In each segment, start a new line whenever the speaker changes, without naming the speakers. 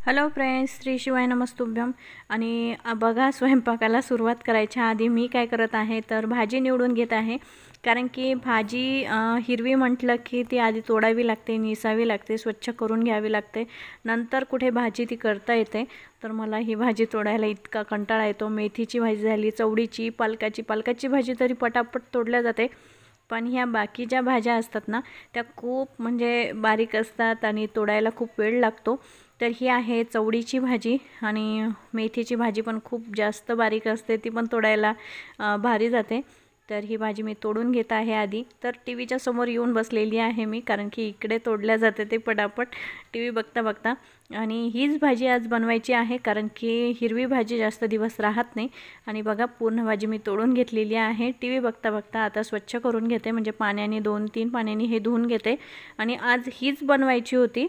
Hello friends, Shri शिवाय नमस्तुभ्यम. आणि बघा, स्वयंपाकाला सुरुवात करायच्या आधी मी काय करत आहे तर भाजी निवडून घेत आहे. कारण की भाजी हिरवी म्हटलं की ती आधी तोडावी लागते, निसावी लागते, स्वच्छ करून घ्यावी लागते, नंतर कुठे भाजी ती करता येते. तर मला ही भाजी तोडायला इतका कंटाळा येतो. मेथीची भाजी झाली, चवडीची, पालकाची भाजी तरी पटापट तोडल्या जाते. पण ह्या बाकी ज्या भाज्या असतात ना, त्या खूप म्हणजे बारीक असतात आणि तोडायला खूप वेळ लागतो. तर ही आहे चवडीची भाजी. आणि मेथीची भाजी पण खूप जास्त बारीक असते, ती पण तोडायला भारी जाते. तर ही भाजी मी तोडून घेत आहे आधी. तर टी व्हीच्या समोर येऊन बसलेली आहे मी, कारण की इकडे तोडल्या जाते ते पटापट टी व्ही बघता बघता. आणि हीच भाजी आज बनवायची आहे, कारण की हिरवी भाजी जास्त दिवस राहत नाही. आणि बघा, पूर्ण भाजी मी तोडून घेतलेली आहे. टी व्ही बघता बघता आता स्वच्छ करून घेते, म्हणजे पाण्याने 2-3 पाण्याने हे धुवून घेते. आणि आज हीच बनवायची होती,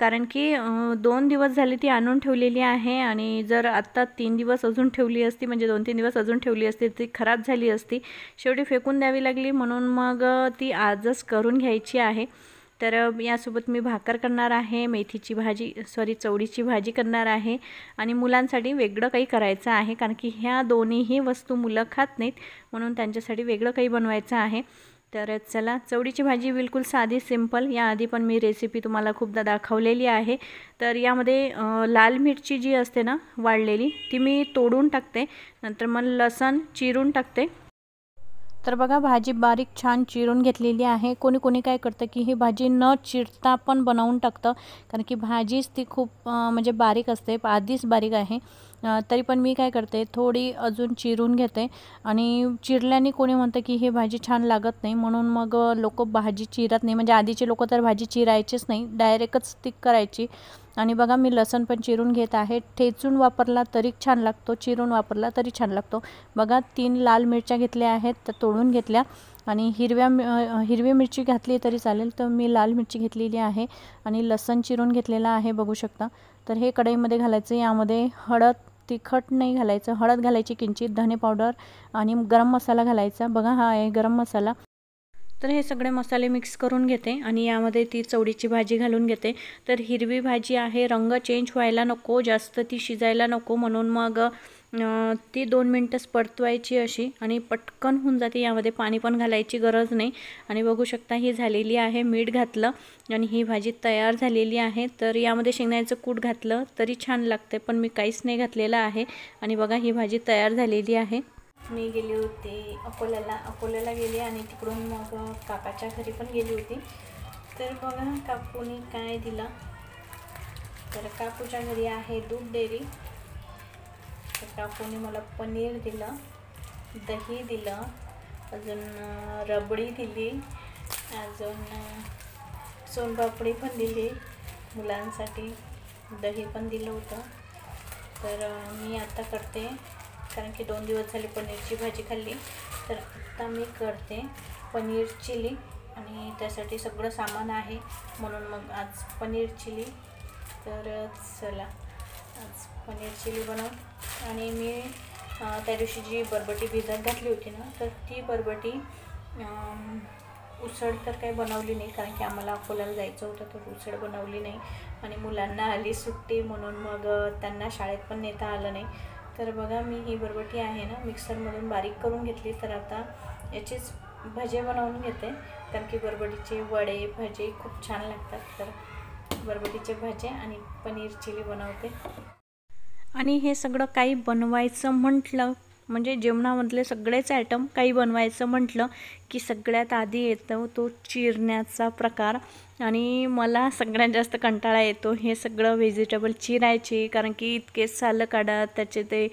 कारण की 2 दिवस झाले ती आणून ठेवलेली आहे. आणि जर आत्ता 3 दिवस अजून ठेवली असती, म्हणजे 2-3 दिवस अजून ठेवली असती, ती खराब झाली असती. शेवटी फेकून द्यावी लागली, म्हणून मग ती आजच करून घ्यायची आहे. तर यासोबत मी भाकर करणार आहे, मेथीची भाजी चवडीची भाजी करणार आहे. आणि मुलांसाठी वेगळं काही करायचं आहे, कारण की ह्या दोन्हीही वस्तू मुलं खात नाहीत, म्हणून त्यांच्यासाठी वेगळं काही बनवायचं आहे. तर चला, चवडीची भाजी बिलकुल साधी सिंपल, याआधी पण मी रेसिपी तुम्हाला खूपदा दाखवलेली आहे. तर यामध्ये लाल मिरची जी असते ना वाळलेली, ती मी तोडून टाकते, नंतर मग लसण चिरून टाकते. तर बघा, भाजी बारीक छान चिरून घेतलेली आहे. कोणी कोणी काय करतं की ही भाजी न चिरता पण बनवून टाकतं, कारण की भाजीच ती खूप म्हणजे बारीक असते, आधीच बारीक आहे. तरी पण मी काय करते, थोडी अजून चिरून घेते. आणि चिरल्याने कोणी म्हणतं की ही भाजी छान लागत नाही, म्हणून मग लोक भाजी चिरत नाही. म्हणजे आधीचे लोक तर भाजी चिरायचेच नाही, डायरेक्टच ती करायची. आणि बघा, मी लसण पण चिरून घेत आहे. ठेचून वापरला तरी छान लागतो, चिरून वापरला तरी छान लागतो. बघा, 3 लाल मिरच्या घेतल्या आहेत, तर तोडून घेतल्या. आणि हिरवी मिरची घातली तरी चालेल, तर मी लाल मिरची घेतलेली आहे. आणि लसण चिरून घेतलेला आहे, बघू शकता. तर हे कढईमध्ये घालायचं. यामध्ये हळद, तिखट नाही घालायचं, हळद घालायची किंचित, धने पावडर आणि गरम मसाला घालायचा. बघा, हा आहे गरम मसाला. तर हे सगळे मसाले मिक्स करून घेते आणि यामध्ये ती चवडीची भाजी घालून घेते. तर हिरवी भाजी आहे, रंग चेंज व्हायला नको, जास्त ती शिजायला नको, म्हणून मग ती 2 मिनटंच परतवायची अशी, आणि पटकन होऊन जाते. यामध्ये पाणी पण घालायची गरज नाही. आणि बघू शकता, ही झालेली आहे. मीठ घातलं आणि ही भाजी तयार झालेली आहे. तर यामध्ये शेंगदाण्याचं कूट घातलं तरी छान लागते, पण मी काहीच नाही घातलेलं आहे. आणि बघा, ही भाजी तयार झालेली आहे. मी गेली होती अकोल्याला गेली, आणि तिकडून मग काकाच्या घरी पण गेली होती. तर बघा, काकूने काय दिलं, तर काकूच्या घरी आहे दूध डेअरी. तर काकूने मला पनीर दिलं, दही दिलं, अजून रबडी दिली, अजून सोनपापडी पण दिली मुलांसाठी, दही पण दिलं होतं. तर मी आता करते, कारण की 2 दिवस झाले पनीरची भाजी खाल्ली. तर आता मी करते पनीर चिली, आणि त्यासाठी सगळं सामान आहे, म्हणून मग आज पनीर चिली. तर चला, आज पनीर चिली बनव. आणि मी त्या दिवशी जी बरबटी भिजत घातली होती ना, तर ती बरबटी उसळ तर काही बनवली नाही, कारण की आम्हाला अकोल्याला जायचं होतं, तर उसळ बनवली नाही. आणि मुलांना आली सुट्टी, म्हणून मग त्यांना शाळेत पण नेता आलं नाही. तर बघा, मी ही बरबटी आहे ना मिक्सरमधून बारीक करून घेतली. तर आता याचीच भजे बनवून घेते, कारण की बरबटीचे वडे भजे खूप छान लागतात. तर बरबटीचे भजे आणि पनीर चिली बनवते. आणि हे सगळं काही बनवायचं म्हटलं, म्हणजे जेवणामधले सगळेच आयटम काही बनवायचं म्हटलं की सगळ्यात आधी येतो तो चिरण्याचा प्रकार. आणि मला सगळ्यात जास्त कंटाळा येतो हे सगळं व्हेजिटेबल चिरायचे, कारण की इतके सालं काढा, त्याचे ते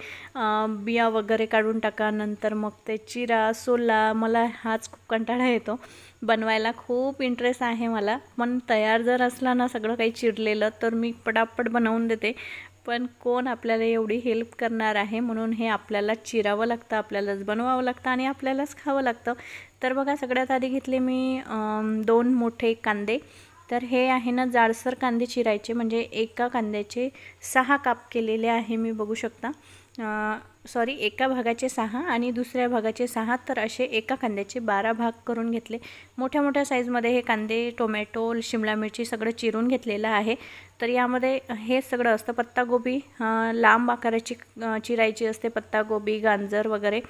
बिया वगैरे काढून टाका, नंतर मग ते चिरा सोला. मला हाच खूप कंटाळा येतो. बनवायला खूप इंटरेस्ट आहे मला, पण तयार जर असला ना सगळं काही चिरलेलं, तर मी पटापट बनवून देते. पण कोण आपल्याला एवढी हेल्प करणार आहे, म्हणून हे आपल्याला चिरावं लागतं, आपल्यालाच बनवावं लागतं, आणि आपल्यालाच खावं लागतं. तर बघा, सगळ्यात आधी घेतले मी 2 मोठे कांदे. तर हे आहे ना जाडसर कांदे चिरायचे, म्हणजे एका कांद्याचे 6 काप केलेले आहे मी, बघू शकता. सॉरी एका भागाचे 6 आणि दुसऱ्या भागाचे 6, तर असे एका कांद्याचे 12 भाग करून घेतले। मोठ्या मोठ्या साईजमध्ये हे कांदे, टोमॅटो, शिमला मिरची सगळं चिरून घेतलेलं आहे। तर यामध्ये हे सगळं असतं। पत्तागोबी लांब आकाराची चिरायची असते, पत्तागोबी, गाजर वगैरे,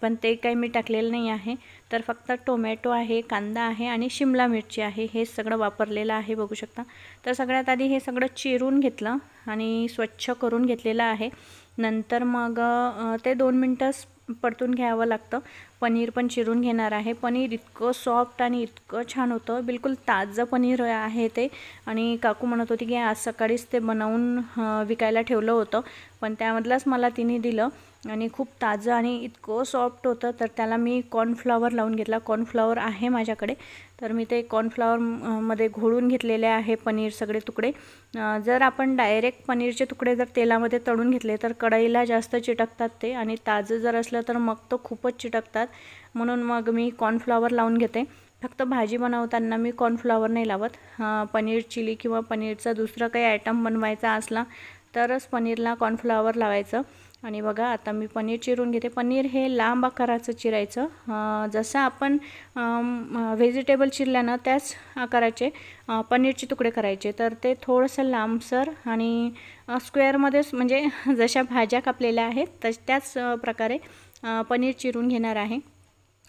पण ते काही मी टाकलेलं नाही आहे। तर फक्त टोमॅटो आहे, कांदा आहे आणि शिमला मिरची आहे, हे सगळं वापरलेलं आहे, बघू शकता। तर सगळ्यात आधी हे सगळं चिरून घेतलं आणि स्वच्छ करून घेतलेलं आहे। नंतर मग ते 2 मिनिटं परतून घ्यावं लागतं। पनीर पण चिरून घेणार आहे। पनीर इतकं सॉफ्ट आणि इतकं छान होतं, बिलकुल ताजं पनीर आहे ते। आणि काकू म्हणत होती की आज सकाळीच ते बनवून विकायला ठेवलं होतं, पण त्यामधलंच मला तिने दिलं आणि खूप ताजं आणि इतकं सॉफ्ट होतं। तर त्याला मी कॉर्नफ्लॉवर लावून घेतला। कॉर्नफ्लॉवर आहे माझ्याकडे, तर मी ते कॉर्नफ्लॉवर मध्ये घोळून घेतलेले आहे पनीर सगळे तुकडे। जर आपण डायरेक्ट पनीरचे तुकडे जर तेलामध्ये तळून घेतले तर कढईला जास्त चिटकतात ते, आणि ताजं जर असलं तर मग तो खूपच चिटकतात, म्हणून मग मी कॉर्नफ्लॉवर लावून घेते। फक्त भाजी बनवताना मी कॉर्नफ्लॉवर नाही लावत। पनीर चिली किंवा पनीरचा दुसरा काही आयटम बनवायचा असला तरच पनीरला कॉर्नफ्लॉवर लावायचं। आणि बघा आता मी पनीर चिरून घेते। पनीर हे लांब आकाराचं चिरायचं, जसं आपण व्हेजिटेबल चिरल्यानं त्याच आकाराचे पनीरचे तुकडे करायचे। तर ते थोडंसं लांबसर आणि स्क्वेअरमध्येच, म्हणजे जशा भाज्या कापलेल्या आहेत त्याच प्रकारे पनीर चिरून घेणार आहे।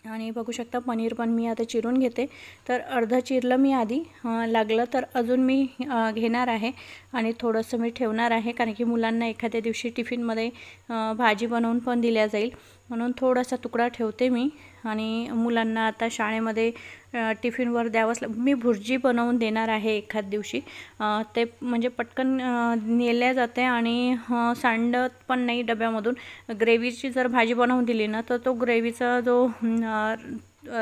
आणि बघू शकता पनीर पण मी आता चिरून घेते। तर अर्धं चिरलं मी आधी, लागलं तर अजून मी घेणार आहे आणि थोडंसं मी ठेवणार आहे, कारण की मुलांना एखाद्या दिवशी टिफिनमध्ये भाजी बनवून पण दिल्या जाईल, म्हणून थोडासा तुकडा ठेवते मी। आणि मुलांना आता शाळेमध्ये टिफिनवर द्यावंच मी भुर्जी बनवून देणार आहे एखाद दिवशी, ते म्हणजे पटकन नेल्या जाते आणि सांडत पण नाही डब्यामधून। ग्रेव्हीची जर भाजी बनवून दिली ना तर तो ग्रेव्हीचा जो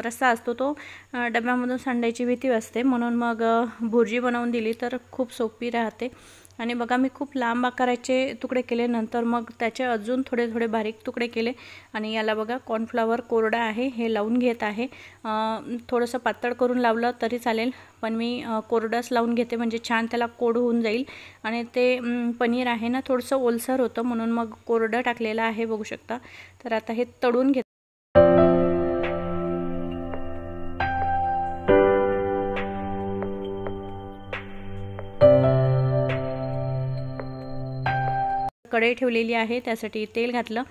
रस्सा असतो तो डब्यामधून सांडायची भीती असते, म्हणून मग भुर्जी बनवून दिली तर खूप सोपी राहते। आणि बघा मी खूप लांब आकाराचे तुकडे केले, नंतर मग त्याचे अजून थोडे थोडे बारीक तुकडे केले। आणि याला बघा कॉर्नफ्लॉवर कोरडा आहे, हे लावून घेत आहे। थोडंसं पातळ करून लावलं तरी चालेल, पण मी कोरडंच लावून घेते, म्हणजे छान त्याला कोड होऊन जाईल। आणि ते पनीर आहे ना थोडंसं ओलसर होतं, म्हणून मग कोरडं टाकलेलं आहे, बघू शकता। तर आता हे तळून घेते। कढई ठेवलेली आहे, त्यासाठी तेल घातलं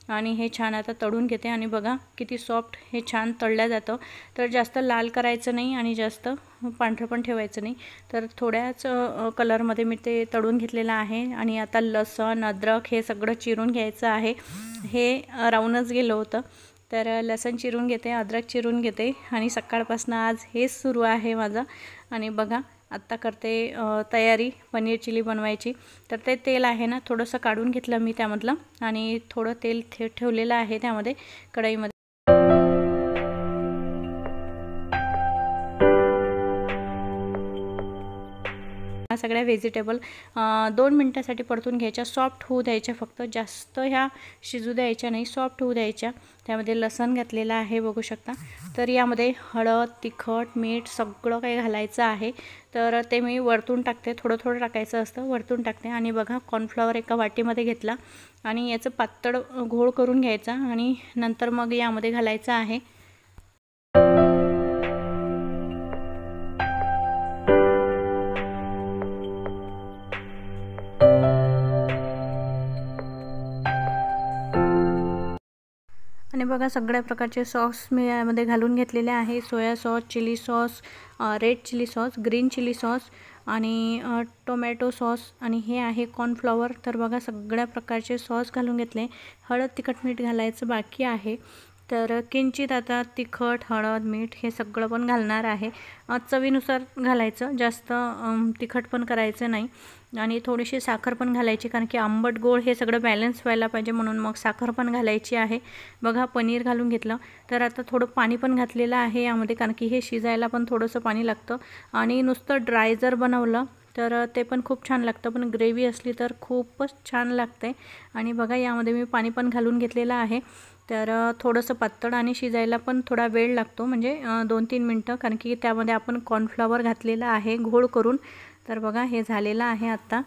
आणि हे छान आता तळून घेते। आणि बघा किती सॉफ्ट हे छान तळलं जातं। तर जास्त लाल करायचं नाही आणि जास्त पांढरं पण ठेवायचं नाही, तर थोड्याच कलरमध्ये मी ते तळून घेतलेलं आहे। आणि आता लसण, अद्रक हे सगळं चिरून घ्यायचं आहे, हे राहूनच गेलं होतं। तर लसण चिरून घेते, अद्रक चिरून घेते आणि सकाळपासून आज हेच सुरू आहे माझं। आणि बघा आत्ता करते तयारी पनीर चिली बनवायची। तर ते तेल आहे ना थोडंसं काढून घेतलं मी त्यामधलं, आणि थोडं तेल ठेवलेलं आहे त्यामध्ये कढईमध्ये। सगळ्या व्हेजिटेबल 2 मिनिटासाठी परतून घ्यायच्या, सॉफ्ट होऊ द्यायच्या, फक्त जास्त ह्या शिजू द्यायच्या नाही, सॉफ्ट होऊ द्यायच्या। त्यामध्ये लसण घातलेलं आहे, बघू शकता। तर यामध्ये हळद, तिखट, मीठ सगळं काही घालायचं आहे। तर ते मी वरतून टाकते, थोडं थोडं टाकायचं असतं, वरतून टाकते। आणि बघा कॉर्नफ्लॉवर एका वाटीमध्ये घेतला आणि याचं पातळ घोळ करून घ्यायचा आणि नंतर मग यामध्ये घालायचं आहे। आणि बघा सगळ्या प्रकारचे सॉस मी यामध्ये घालून घेतलेले आहे। Soy sauce, chili sauce, red chili sauce, green chili sauce आणि टोमॅटो सॉस, आणि हे आहे कॉर्नफ्लॉवर। तर बघा सगळ्या प्रकारचे सॉस घालून घेतले। हळद, तिखट, मीठ घालायचं बाकी आहे। तर किंचित आता तिखट, हळद, मीठ हे सगळं पण घालणार आहे। चवीनुसार घालायचं, जास्त तिखट पण करायचं नाही। आणि थोडीशी साखर पण घालायची, कारण की आंबट गोड हे सगळं बॅलन्स व्हायला पाहिजे, म्हणून मग साखर पण घालायची आहे। बघा पनीर घालून घेतलं, तर आता थोडं पाणी पण घातलेलं आहे यामध्ये, कारण की हे शिजायला पण थोडंसं पाणी लागतं। आणि नुसतं ड्राय जर बनवलं तर ते पण खूप छान लागतं, पण ग्रेव्ही असली तर खूपच छान लागते। आणि बघा यामध्ये मी पाणी पण घालून घेतलेलं आहे। तर थोडंसं पातळ आणि शिजायला पण थोडा वेळ लागतो, म्हणजे 2-3 मिनटं, कारण की त्यामध्ये आपण कॉर्नफ्लॉवर घातलेलं आहे घोळ करून। तर बघा हे झालेलं आहे आता।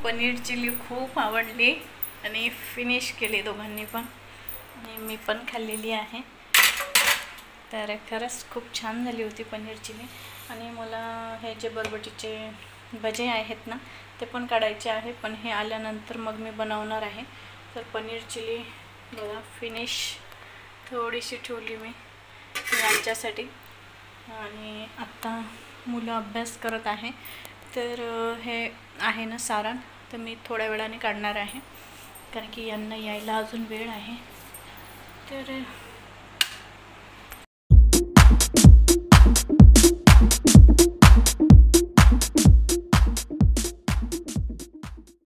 पनीर चिली खूप आवडली आणि फिनिश केली दोघांनी पण, आणि मी पण खाल्लेली आहे। तर खरंच खूप छान झाली होती पनीर चिली। आणि मला हे जे बरबटीचे भजे आहेत ना ते पण काढायचे आहे, पण हे आल्यानंतर मग मी बनवणार आहे। तर पनीर चिली बघा फिनिश थोडीशी ठेवली मी यांच्यासाठी। आणि आता मुलं अभ्यास करत आहे, तर हे आहे ना सारण, तर मी थोड्या वेळाने काढणार आहे कारण की यांना यायला अजून वेळ आहे। तर